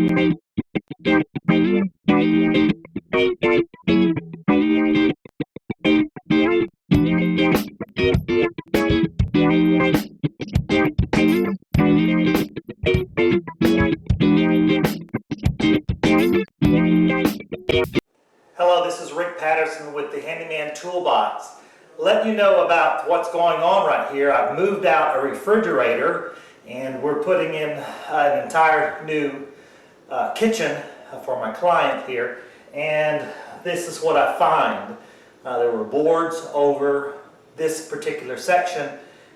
Hello, this is Rick Patterson with the Handyman Toolbox. Let you know about what's going on right here. I've moved out a refrigerator and we're putting in an entire new kitchen for my client here, and this is what I find. There were boards over this particular section,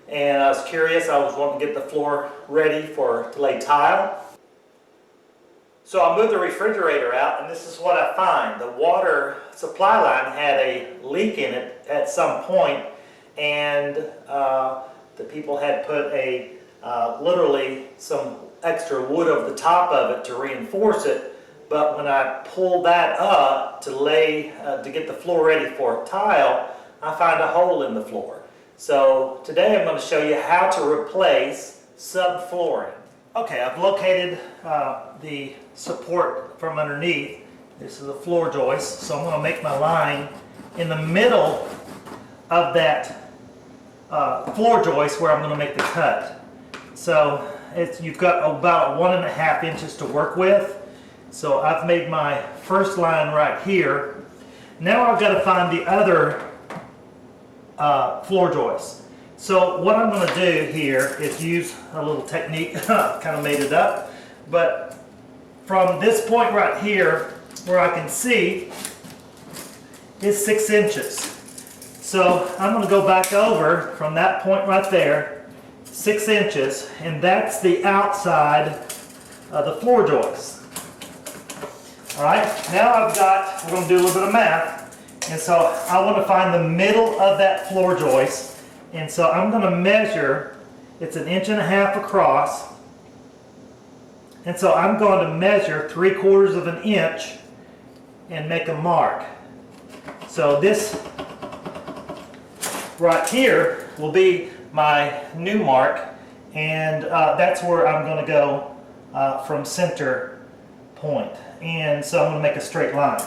and I was curious. I was wanting to get the floor ready to lay tile. So I moved the refrigerator out, and this is what I find. The water supply line had a leak in it at some point, and the people had put literally some extra wood over the top of it to reinforce it. But when I pulled that up to get the floor ready for tile, I found a hole in the floor. So today I'm going to show you how to replace subflooring. Okay, I've located the support from underneath. This is a floor joist, so I'm going to make my line in the middle of that floor joist where I'm going to make the cut. So you've got about 1.5 inches to work with. So I've made my first line right here. Now I've got to find the other floor joist. So what I'm going to do here is use a little technique, kind of made it up, but from this point right here where I can see is 6 inches. So I'm going to go back over from that point right there, 6 inches, and that's the outside of the floor joist. Alright, now we're going to do a little bit of math, and so I want to find the middle of that floor joist. And so I'm going to measure, it's 1.5 inches across, and so I'm going to measure 3/4 of an inch and make a mark. So this right here will be my new mark, and that's where I'm going to go from center point. And so I'm going to make a straight line.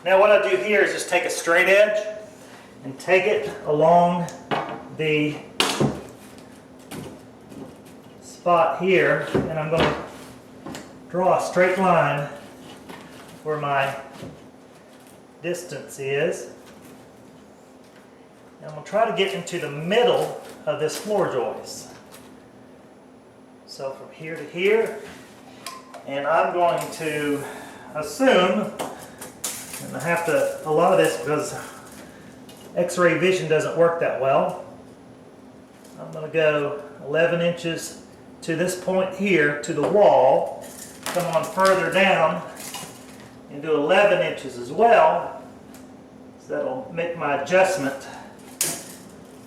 Now what I do here is just take a straight edge and take it along the spot here, and I'm going to draw a straight line where my distance is. And I'm going to try to get into the middle of this floor joist. So from here to here, and I'm going to assume, and I have to, a lot of this because X-ray vision doesn't work that well, I'm going to go 11 inches to this point here to the wall, come on further down and do 11 inches as well. So that'll make my adjustment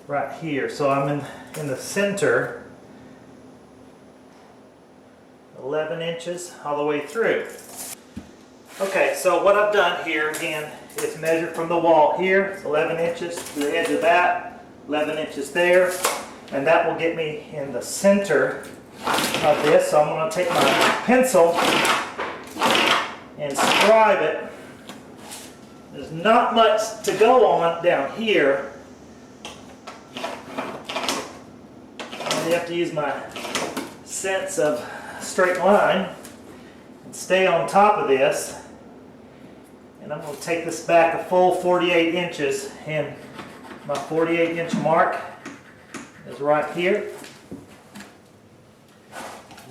right here. So I'm in the center, 11 inches all the way through. Okay, so what I've done here again is measure from the wall here, it's 11 inches to the edge of that, 11 inches there, and that will get me in the center of this. So I'm going to take my pencil and scribe it. There's not much to go on down here. I have to use my sense of straight line and stay on top of this. And I'm going to take this back a full 48 inches, and my 48-inch mark is right here.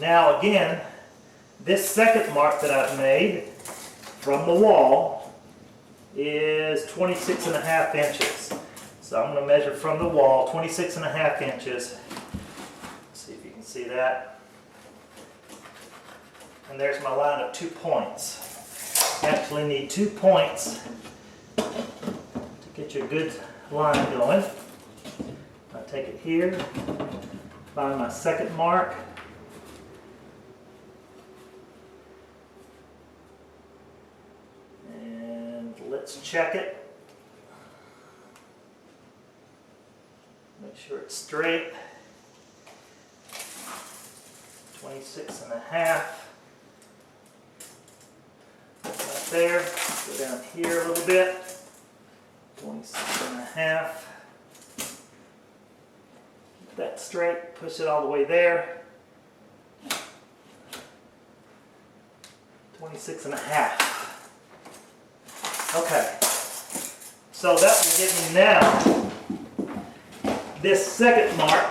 Now again, this second mark that I've made from the wall is 26.5 inches. So I'm going to measure from the wall 26.5 inches. Let's see if you can see that. And there's my line of 2 points. Actually need 2 points to get you a good line going. I take it here, find my second mark, Let's check it. Make sure it's straight. 26.5. Right there. Go down here a little bit. 26.5. Keep that straight. Push it all the way there. 26.5. Okay. So that will give me now this second mark.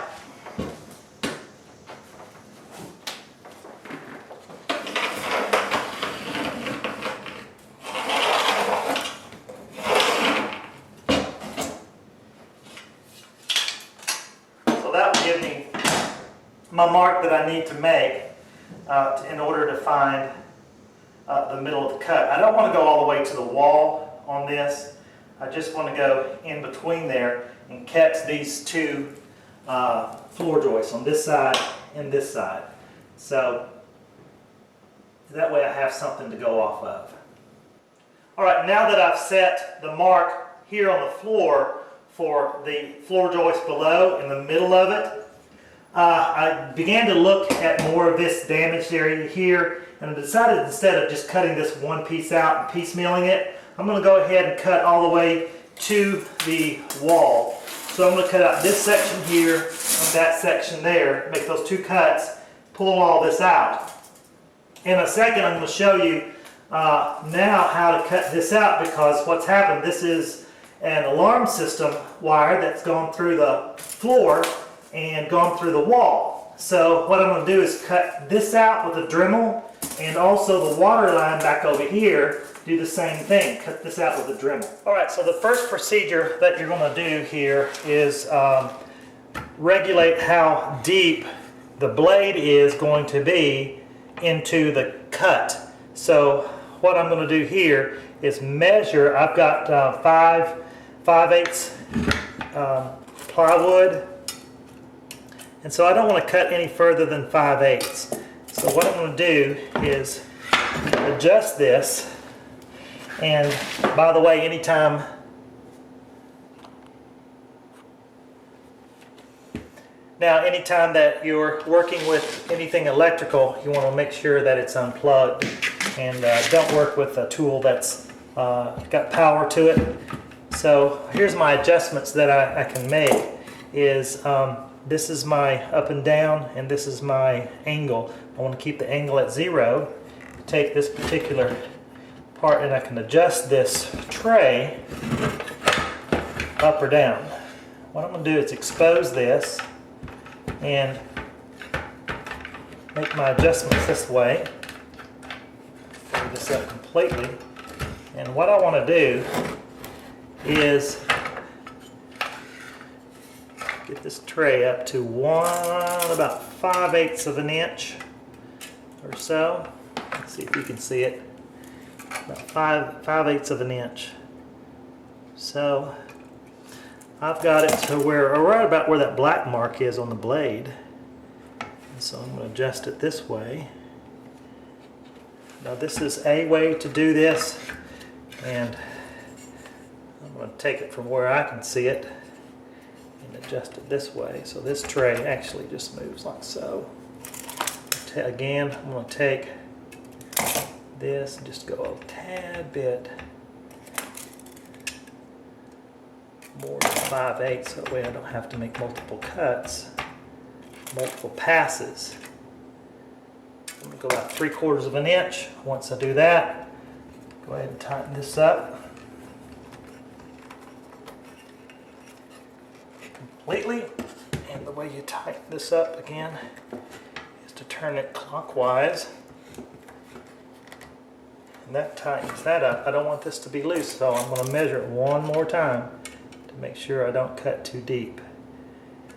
So that will give me my mark that I need to make in order to find the middle of the cut. I don't want to go all the way to the wall on this. I just want to go in between there and catch these two floor joists on this side and this side. So that way I have something to go off of. Alright, now that I've set the mark here on the floor for the floor joist below in the middle of it, I began to look at more of this damaged area here, and I decided instead of just cutting this one piece out and piecemealing it, I'm going to go ahead and cut all the way to the wall. So I'm going to cut out this section here and that section there, make those two cuts, pull all this out. In a second I'm going to show you now how to cut this out, because what's happened, this is an alarm system wire that's gone through the floor and gone through the wall. So what I'm going to do is cut this out with a Dremel, and also the water line back over here, do the same thing, cut this out with a Dremel. Alright, so the first procedure that you're going to do here is regulate how deep the blade is going to be into the cut. So what I'm going to do here is measure. I've got 5/8 plywood, and so I don't want to cut any further than 5/8. So what I'm going to do is adjust this. And by the way, anytime that you're working with anything electrical, you want to make sure that it's unplugged, and don't work with a tool that's got power to it. So here's my adjustments that I can make. Is this is my up and down, and this is my angle. I want to keep the angle at 0. Take this particular part and I can adjust this tray up or down. What I'm going to do is expose this and make my adjustments this way. Fold this up completely. And what I want to do is get this tray up to about 5/8 of an inch or so. Let's see if you can see it. About 5/8 of an inch. So I've got it to where, or right about where that black mark is on the blade. And so I'm going to adjust it this way. Now this is a way to do this, and I'm going to take it from where I can see it and adjust it this way. So this tray actually just moves like so. Again, I'm going to take this and just go a tad bit more than 5/8, so that way I don't have to make multiple cuts, multiple passes. I'm going to go about 3/4 of an inch. Once I do that, go ahead and tighten this up completely. And the way you tighten this up again is to turn it clockwise. And that tightens that up. I don't want this to be loose, so I'm going to measure it one more time to make sure I don't cut too deep.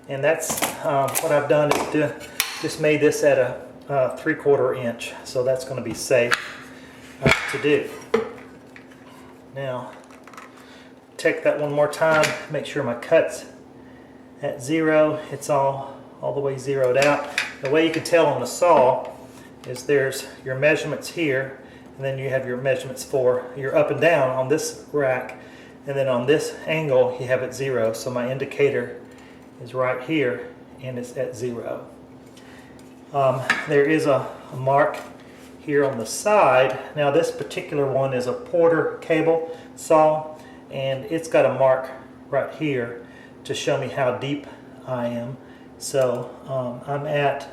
And that's what I've done is just made this at a 3/4 inch, so that's going to be safe to do. Now, take that one more time, make sure my cut's at 0. It's all the way zeroed out. The way you can tell on the saw is there's your measurements here, and then you have your measurements for your up and down on this rack, and then on this angle you have it 0. So my indicator is right here and it's at 0. There is a mark here on the side. Now this particular one is a Porter cable saw, and it's got a mark right here to show me how deep I am. So I'm at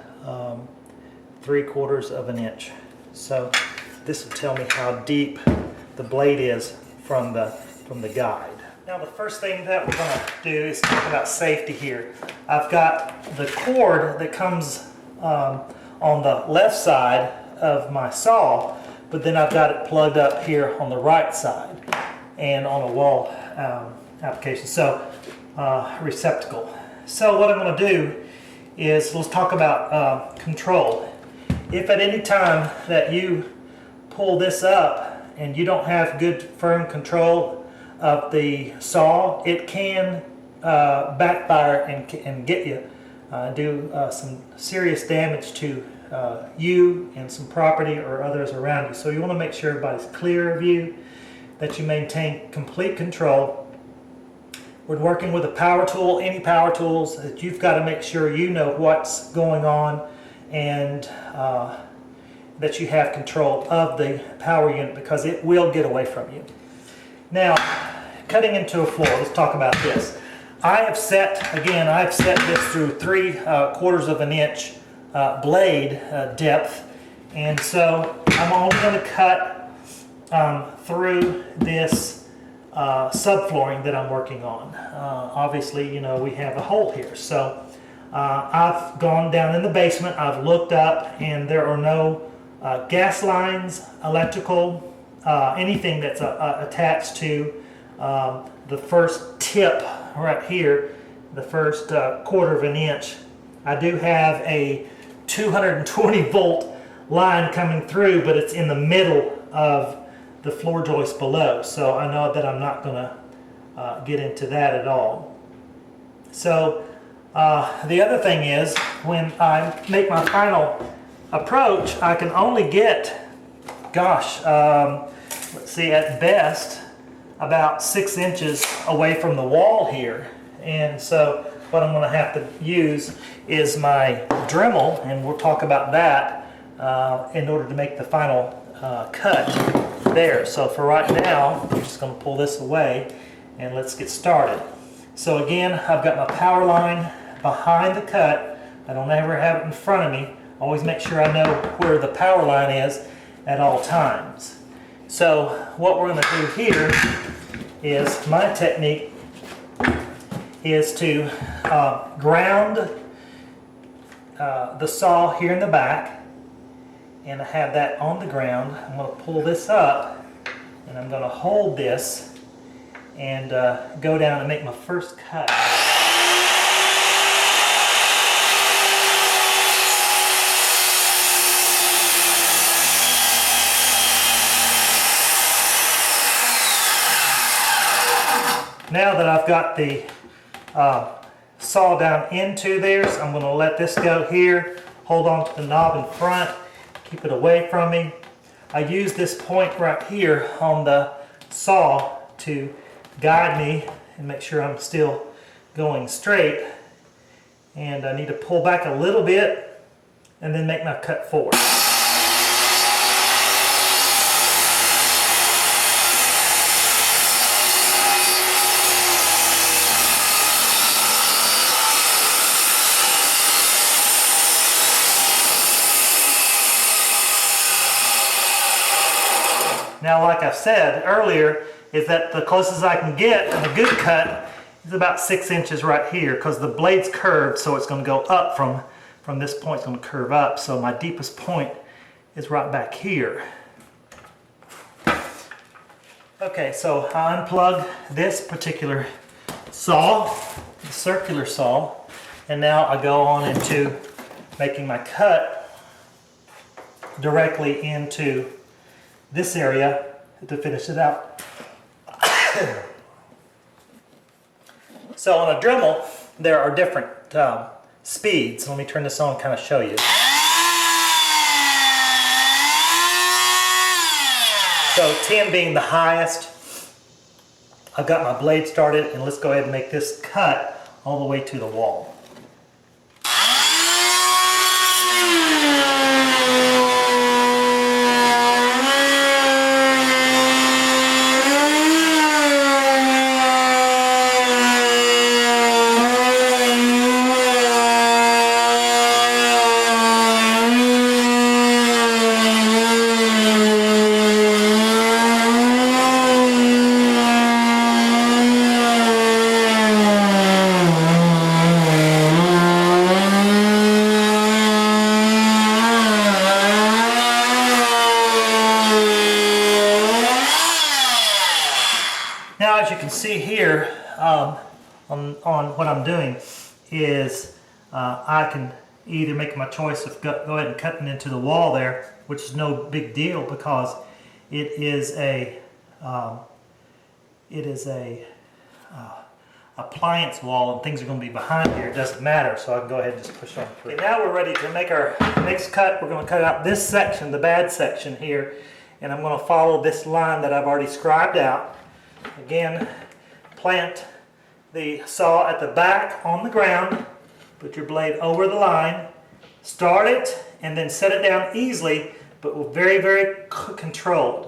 3/4 of an inch. So this will tell me how deep the blade is from the guide. Now the first thing that we're going to do is talk about safety here. I've got the cord that comes on the left side of my saw, but then I've got it plugged up here on the right side and on a wall application, so receptacle. So what I'm going to do is, let's talk about control. If at any time that you pull this up and you don't have good firm control of the saw, it can backfire and get you, do some serious damage to you and some property or others around you. So you want to make sure everybody's clear of you, that you maintain complete control. When working with a power tool, any power tools, that you've got to make sure you know what's going on, and that you have control of the power unit, because it will get away from you. Now, cutting into a floor, let's talk about this. I've set this through 3/4 of an inch blade depth, and so I'm only going to cut through this subflooring that I'm working on. Obviously, you know, we have a hole here, so I've gone down in the basement, I've looked up, and there are no gas lines, electrical, anything that's attached to the first tip right here, the first 1/4 of an inch. I do have a 220 volt line coming through, but it's in the middle of the floor joist below, so I know that I'm not going to get into that at all. So the other thing is, when I make my final approach, I can only get, gosh, let's see, at best about 6 inches away from the wall here. And so what I'm going to have to use is my Dremel, and we'll talk about that in order to make the final cut there. So for right now, I'm just going to pull this away and let's get started. So again, I've got my power line behind the cut. I don't ever have it in front of me. Always make sure I know where the power line is at all times. So what we're going to do here is, my technique is to ground the saw here in the back, and I have that on the ground. I'm going to pull this up, and I'm going to hold this and go down and make my first cut. Now that I've got the saw down into there, so I'm going to let this go here, hold on to the knob in front, keep it away from me. I use this point right here on the saw to guide me and make sure I'm still going straight, and I need to pull back a little bit and then make my cut forward. Now, like I've said earlier, is that the closest I can get of a good cut is about 6 inches right here, because the blade's curved, so it's going to go up from this point. It's going to curve up, so my deepest point is right back here. Okay, so I unplug this particular saw, the circular saw, and now I go on into making my cut directly into this area to finish it out. So on a Dremel, there are different speeds. Let me turn this on and kind of show you. So 10 being the highest, I've got my blade started, and let's go ahead and make this cut all the way to the wall. Now, as you can see here, on what I'm doing is I can either make my choice of go ahead and cutting into the wall there, which is no big deal because it is a appliance wall and things are going to be behind here. It doesn't matter, so I can go ahead and just push on through. Okay, now we're ready to make our next cut. We're going to cut out this section, the bad section here, and I'm going to follow this line that I've already scribed out. Again, plant the saw at the back on the ground, put your blade over the line, start it, and then set it down easily, but very, very controlled.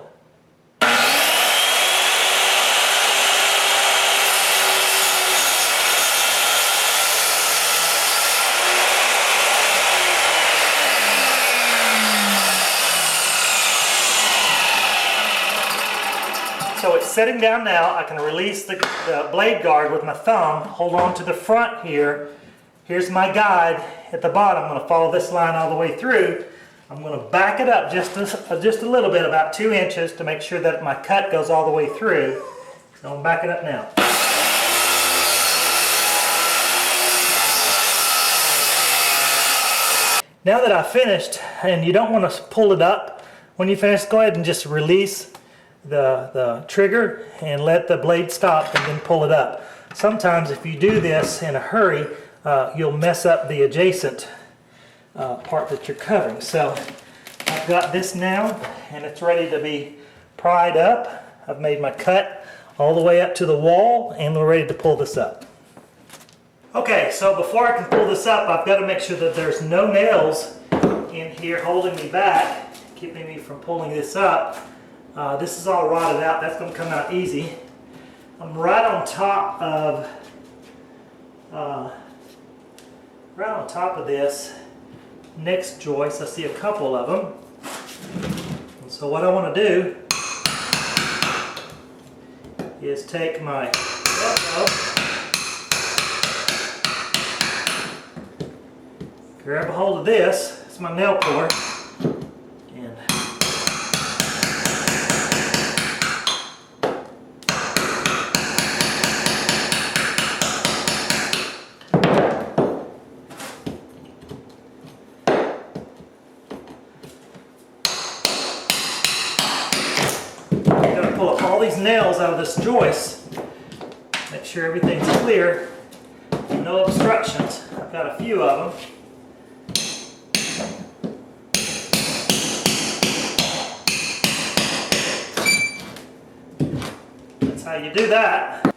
So it's setting down now. I can release the blade guard with my thumb, hold on to the front here. Here's my guide at the bottom. I'm going to follow this line all the way through. I'm going to back it up just a little bit, about 2 inches, to make sure that my cut goes all the way through. So I'm going to back it up now. Now that I've finished, and you don't want to pull it up, when you finish, go ahead and just release the trigger and let the blade stop and then pull it up. Sometimes if you do this in a hurry, you'll mess up the adjacent part that you're covering. So I've got this now and it's ready to be pried up. I've made my cut all the way up to the wall and we're ready to pull this up. Okay, so before I can pull this up, I've got to make sure that there's no nails in here holding me back, keeping me from pulling this up. This is all rotted out. That's going to come out easy. I'm right on top of this next joist. I see a couple of them. And so what I want to do is take my grab a hold of this. It's my nail puller. Pull up all these nails out of this joist, make sure everything's clear, no obstructions. I've got a few of them. That's how you do that.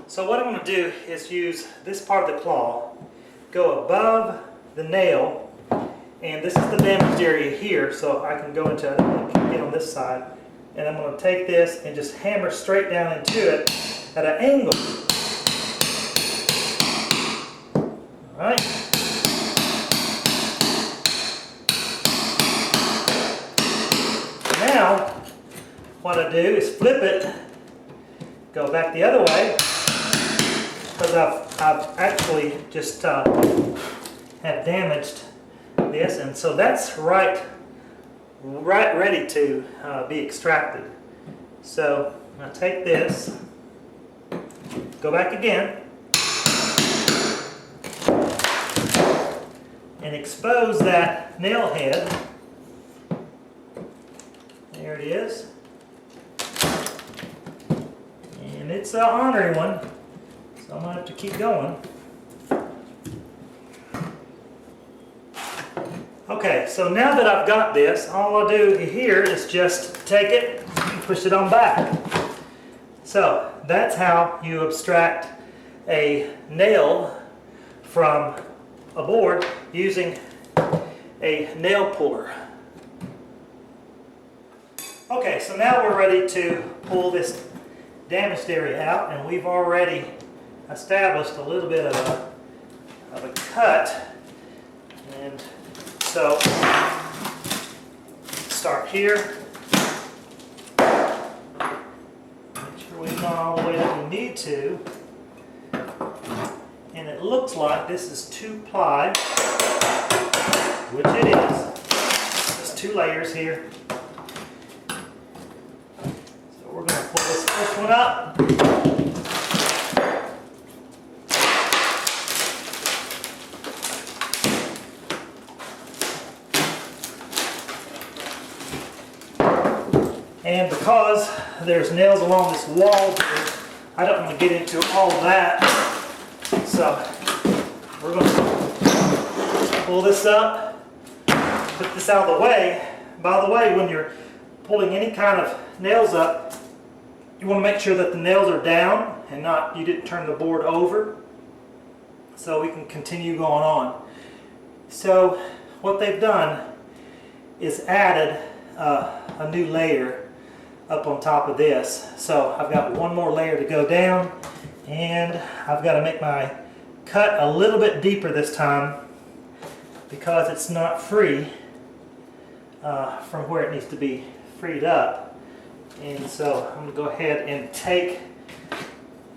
So what I'm going to do is use this part of the claw, go above the nail, and this is the damaged area here, so I can go into it and get on this side. And I'm going to take this and just hammer straight down into it at an angle. Alright. Now, what I do is flip it, go back the other way, because I've actually just have damaged this, and so that's right ready to be extracted. So I take this, go back again, and expose that nail head. There it is. And it's an ornery one, so I'm going to have to keep going. Okay, so now that I've got this, all I'll do here is just take it and push it on back. So that's how you abstract a nail from a board using a nail puller. Okay, so now we're ready to pull this damaged area out, and we've already established a little bit of a cut. And so start here. Make sure we've gone all the way that we need to. And it looks like this is 2-ply, which it is. There's 2 layers here. So we're going to pull this first one up. And because there's nails along this wall here, I don't want to get into all of that. So we're going to pull this up, put this out of the way. By the way, when you're pulling any kind of nails up, you want to make sure that the nails are down and not, you didn't turn the board over, so we can continue going on. So what they've done is added a new layer up on top of this. So I've got one more layer to go down, and I've got to make my cut a little bit deeper this time because it's not free from where it needs to be freed up. And so I'm going to go ahead and take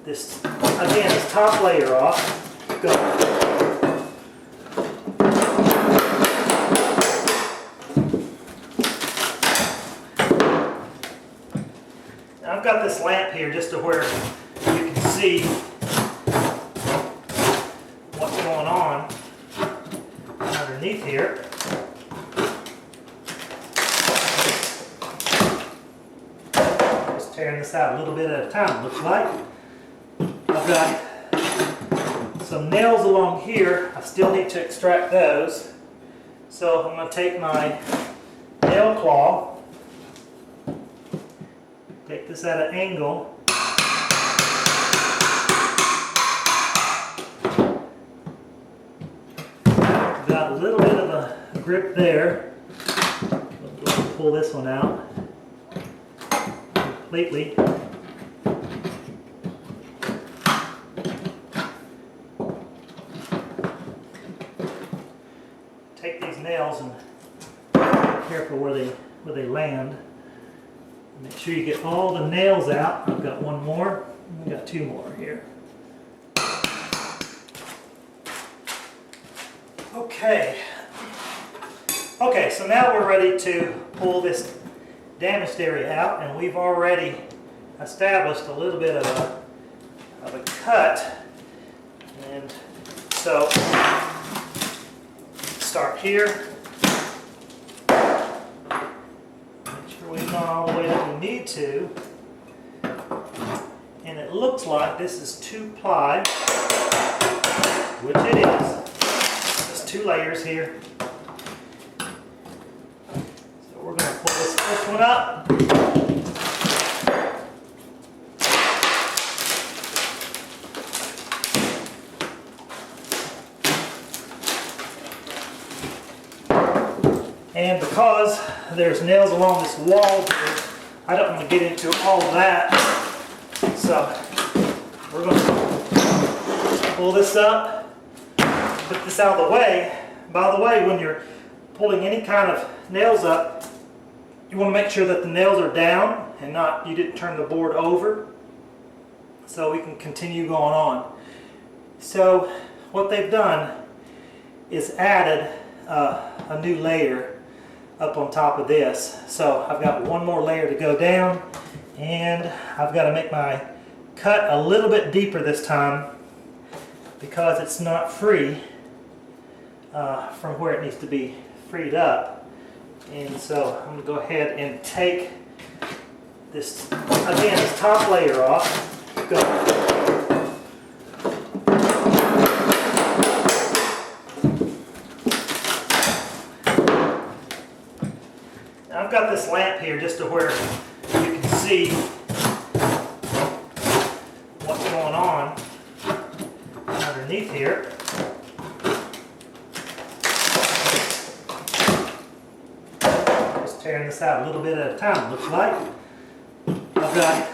this, again, this top layer off. Go. I've got this lamp here just to where you can see what's going on underneath here. Just tearing this out a little bit at a time, looks like. I've got some nails along here. I still need to extract those. So I'm going to take my nail claw, take this at an angle, got a little bit of a grip there. Let's pull this one out completely. Take these nails and be careful where they land. Make sure you get all the nails out. I've got one more. We've got 2 more here. Okay. Okay, so now we're ready to pull this damaged area out, and we've already established a little bit of a cut. And so start here. We've gone all the way that we need to, and it looks like this is 2-ply, which it is. There's 2 layers here. So we're going to pull this first one up. And because there's nails along this wall here, I don't want to get into all of that. So we're going to pull this up, put this out of the way. By the way, when you're pulling any kind of nails up, you want to make sure that the nails are down and not, you didn't turn the board over, so we can continue going on. So what they've done is added a new layer up on top of this. So I've got one more layer to go down, and I've got to make my cut a little bit deeper this time because it's not free from where it needs to be freed up. And so I'm going to go ahead and take this, again, this top layer off. Go. I've got this lamp here just to where you can see what's going on underneath here. Just tearing this out a little bit at a time, looks like. I've got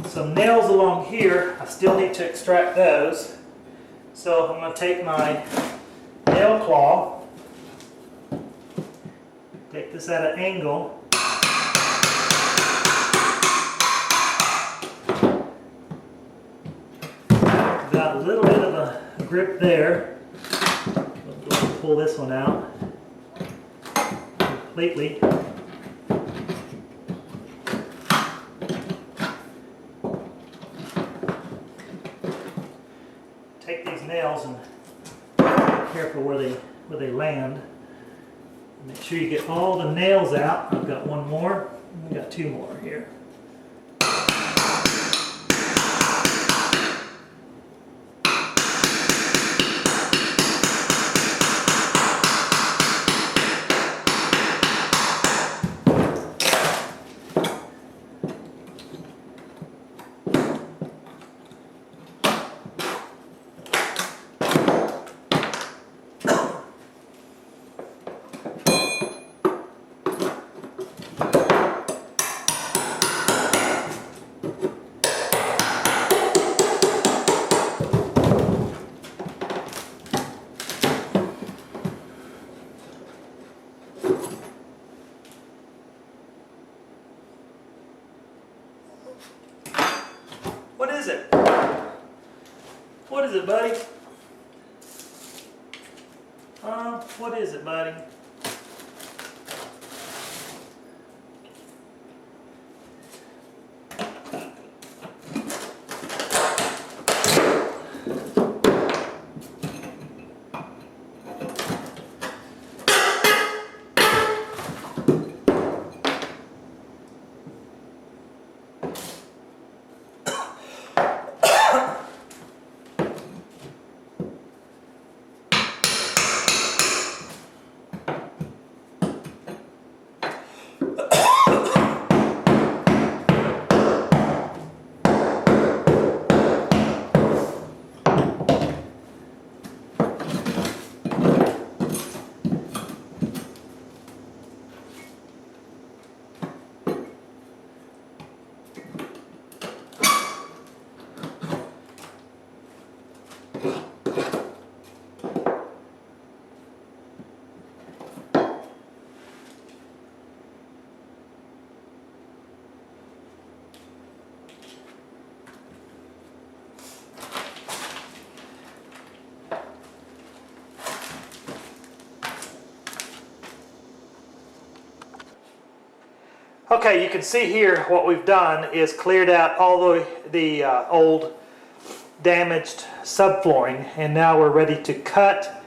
some nails along here. I still need to extract those. So I'm going to take my nail claw, take this at an angle, got a little bit of a grip there. Let's pull this one out completely. Take these nails and be careful where they land. Make sure you get all the nails out. I've got one more. We've got two more here. What is it? What is it, buddy? What is it, buddy? Okay, you can see here what we've done is cleared out all the old damaged subflooring, and now we're ready to cut,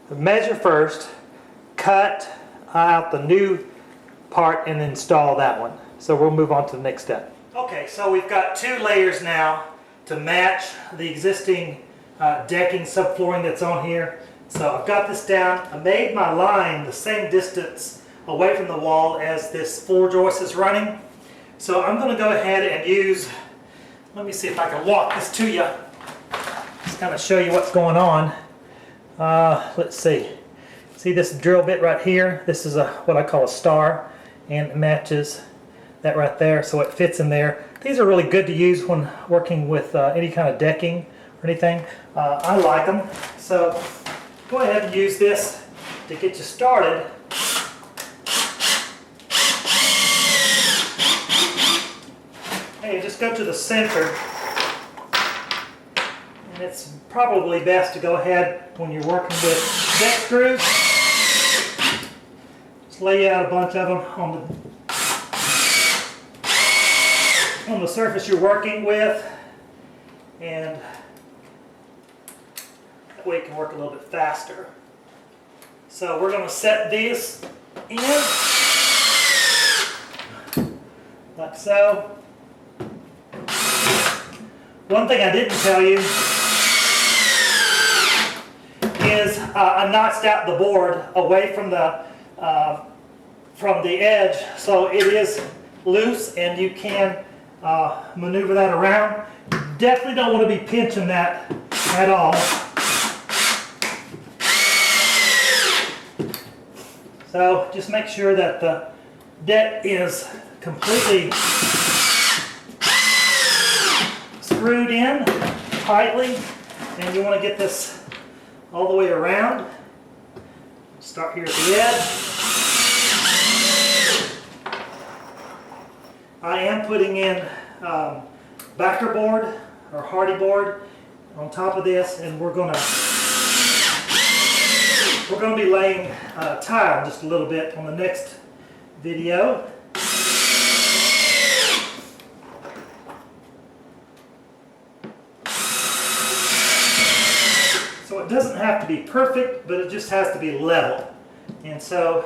measure first, cut out the new part and install that one. So we'll move on to the next step. Okay, so we've got two layers now to match the existing decking subflooring that's on here. So I've got this down. I made my line the same distance away from the wall as this floor joist is running. So I'm going to go ahead and use, let me see if I can walk this to you, just kind of show you what's going on. Let's see. See this drill bit right here? This is what I call a star, and it matches that right there, so it fits in there. These are really good to use when working with any kind of decking or anything. I like them. So go ahead and use this to get you started. Hey, just go to the center, and it's probably best to go ahead when you're working with deck screws. Just lay out a bunch of them on the surface you're working with, and that way you can work a little bit faster. So we're going to set these in like so. One thing I didn't tell you is I notched out the board away from the from the edge, so it is loose and you can maneuver that around. You definitely don't want to be pinching that at all. So just make sure that the deck is completely screwed in tightly, and you want to get this all the way around. Start here at the edge. I am putting in backer board or hardy board on top of this, and we're going to be laying tile just a little bit on the next video. So it doesn't have to be perfect, but it just has to be level. And so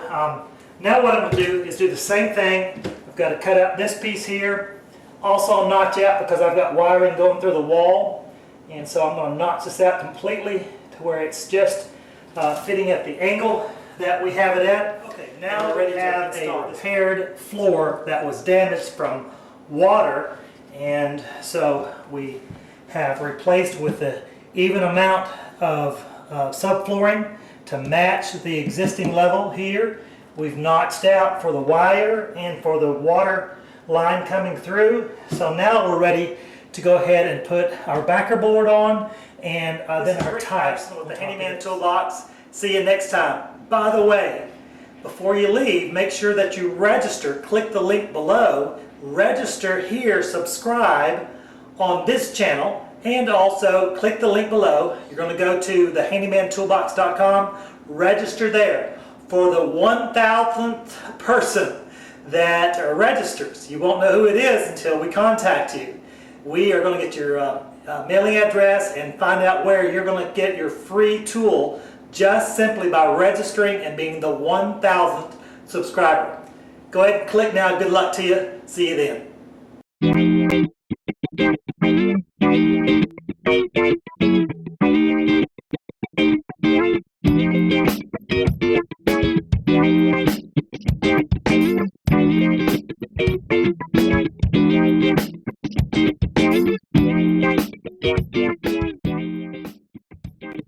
now what I'm going to do is do the same thing. I've got to cut out this piece here. Also notch out because I've got wiring going through the wall. And so I'm going to notch this out completely to where it's just fitting at the angle that we have it at. Okay, now we have a repaired floor that was damaged from water. And so we have replaced with an even amount of subflooring to match the existing level here. We've notched out for the wire and for the water line coming through. So now we're ready to go ahead and put our backer board on and then our tiles with the Handyman Toolbox. See you next time. By the way, before you leave, make sure that you register. Click the link below. Register here, subscribe on this channel, and also click the link below. You're going to go to thehandymantoolbox.com, register there. For the 1,000th person that registers, you won't know who it is until we contact you. We are going to get your mailing address and find out where you're going to get your free tool just simply by registering and being the 1,000th subscriber. Go ahead and click now. Good luck to you. See you then.